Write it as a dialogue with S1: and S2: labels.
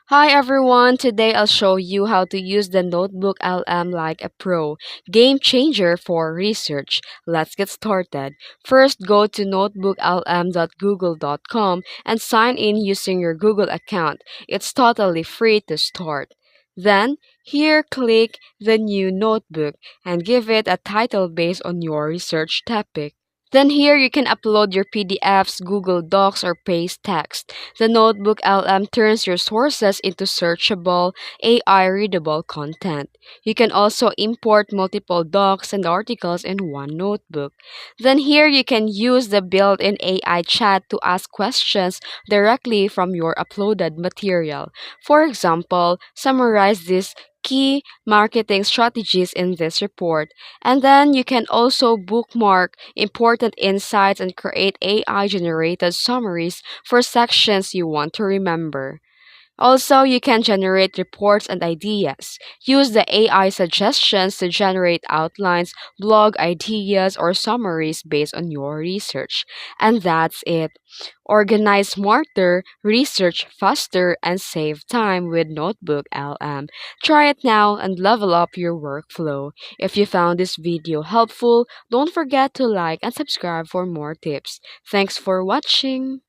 S1: Hi everyone, today I'll show you how to use the Notebook LM like a pro. Game changer for research. Let's get started. First, go to notebooklm.google.com and sign in using your Google account. It's totally free to start. Then, here click the new notebook and give it a title based on your research topic. Then here you can upload your PDFs, Google Docs, or paste text. The Notebook LM turns your sources into searchable, AI readable content. You can also import multiple docs and articles in one notebook. Then here you can use the built-in AI chat to ask questions directly from your uploaded material. For example, summarize these key marketing strategies in this report. And then you can also bookmark important insights and create AI generated summaries for sections you want to remember. Also, you can generate reports and ideas. Use the AI suggestions to generate outlines, blog ideas, or summaries based on your research. And that's it. Organize smarter, research faster, and save time with Notebook LM. Try it now and level up your workflow. If you found this video helpful, don't forget to like and subscribe for more tips. Thanks for watching.